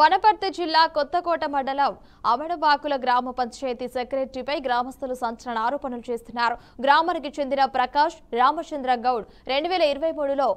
వనపర్తి జిల్లా కొత్తకోట మండలం అమడబాకుల గ్రామ పంచాయతీ సెక్రటరీపై గ్రామస్తులు సంచలన ఆరోపణలు చేస్తున్నారు. గ్రామానికి చెందిన ప్రకాష్ రామచంద్ర గౌడ్ 2023లో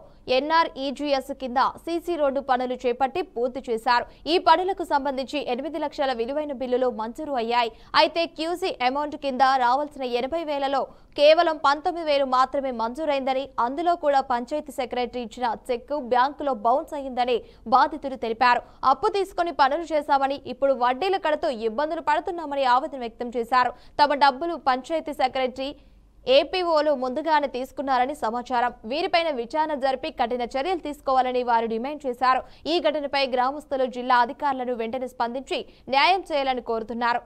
NREGS కింద సీసీ రోడ్డు పనులు చేపట్టి పూర్తి చేశారు. ఈ పనులకు సంబంధించి 8 లక్షల విలువైన బిల్లులు మంజూరు అయ్యాయి. అయితే క్యూసీ అమౌంట్ కింద రావాల్సిన 80,000లో కేవలం 19,000 మాత్రమే మంజూరైందని, అందులో కూడా పంచాయతీ సెక్రటరీ ఇచ్చిన చెక్కు బ్యాంకులో బౌన్స్ అయ్యిందని బాధితులు తెలిపారు. అప్పు తీసుకుని పనులు చేశామని, ఇప్పుడు వడ్డీలు కడుతూ ఇబ్బందులు పడుతున్నామని ఆవేదన వ్యక్తం చేశారు. తమ డబ్బులు పంచాయతీ సెక్రటరీ ఏపీఓలు ముందుగానే తీసుకున్నారని సమాచారం. వీరిపైన విచారణ జరిపి కఠిన చర్యలు తీసుకోవాలని వారు డిమాండ్ చేశారు. ఈ ఘటనపై గ్రామస్తులు జిల్లా అధికారులను వెంటనే స్పందించి న్యాయం చేయాలని కోరుతున్నారు.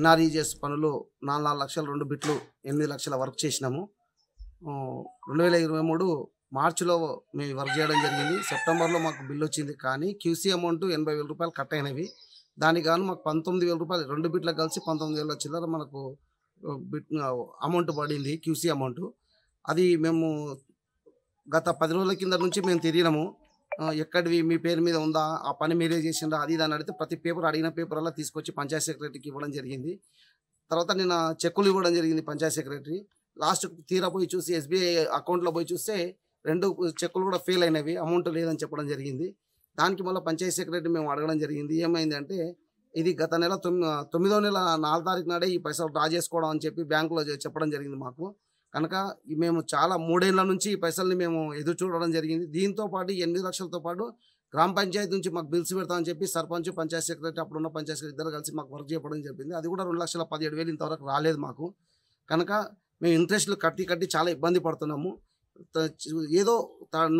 NREGS పనులు 4 లక్షల 2 బిట్లు 8 లక్షల వర్క్ చేసినాము. 2023 మార్చిలో మేము వర్క్ చేయడం జరిగింది. సెప్టెంబర్లో మాకు బిల్ వచ్చింది. కానీ క్యూసీ అమౌంట్ 80,000 రూపాయలు కట్ అయినవి. దానికి గాను మాకు 19,000 రూపాయలు 2 బిట్లకు కలిసి 19,000 చిల్లర మనకు అమౌంట్ పడింది, క్యూసీ అమౌంట్. అది మేము గత 10 రోజుల కింద నుంచి మేము తిరిగినాము. ఎక్కడివి మీ పేరు మీద ఉందా, ఆ పని మీరే చేసిందా, అది దాన్ని అడిగితే ప్రతి పేపర్ అడిగిన పేపర్ అలా తీసుకొచ్చి పంచాయత్ సెక్రటరీకి ఇవ్వడం జరిగింది. తర్వాత నిన్న చెక్కులు ఇవ్వడం జరిగింది పంచాయత్ సెక్రటరీ. లాస్ట్ తీరా పోయి చూసి SBI అకౌంట్లో పోయి చూస్తే 2 చెక్కులు కూడా ఫెయిల్ అయినవి, అమౌంట్ లేదని చెప్పడం జరిగింది. దానికి మళ్ళీ పంచాయతీ సెక్రటరీ మేము అడగడం జరిగింది. ఏమైందంటే ఇది గత నెల 9వ నెల 4వ తారీఖు నాడే ఈ పైసలు డ్రా చేసుకోవడం అని చెప్పి బ్యాంకులో చెప్పడం జరిగింది మాకు. కనుక మేము చాలా 3 ఏళ్ల నుంచి ఈ పైసల్ని మేము ఎదురు చూడడం జరిగింది. దీంతో పాటు 8 లక్షలతో పాటు గ్రామ పంచాయతీ నుంచి మాకు బిల్స్ పెడతామని చెప్పి సర్పంచ్, పంచాయతీ సెక్రటరీ, అప్పుడున్న పంచాయతీ సెక్రటరీ ఇద్దరు కలిసి మాకు వర్క్ చేయడం చెప్పింది. అది కూడా 2,17,000 ఇంతవరకు రాలేదు మాకు. కనుక మేము ఇంట్రెస్ట్లు కట్టి చాలా ఇబ్బంది పడుతున్నాము. ఏదో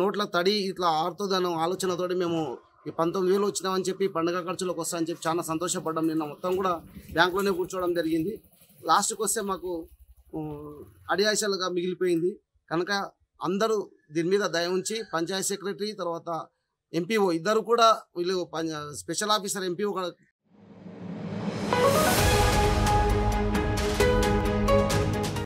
నోట్ల తడి ఇట్లా ఆడుతుందన్న ఆలోచనతో మేము ఈ 19,000 వచ్చినామని చెప్పి పండుగ ఖర్చులకు వస్తామని చెప్పి చాలా సంతోషపడ్డాం. నిన్న మొత్తం కూడా బ్యాంకులోనే కూర్చోవడం జరిగింది. లాస్ట్కి వస్తే మాకు అడియాసలుగా మిగిలిపోయింది. కనుక అందరూ దీని మీద దయ ఉంచి పంచాయతీ సెక్రటరీ తర్వాత MPO ఇద్దరు కూడా వీళ్ళు స్పెషల్ ఆఫీసర్ MPO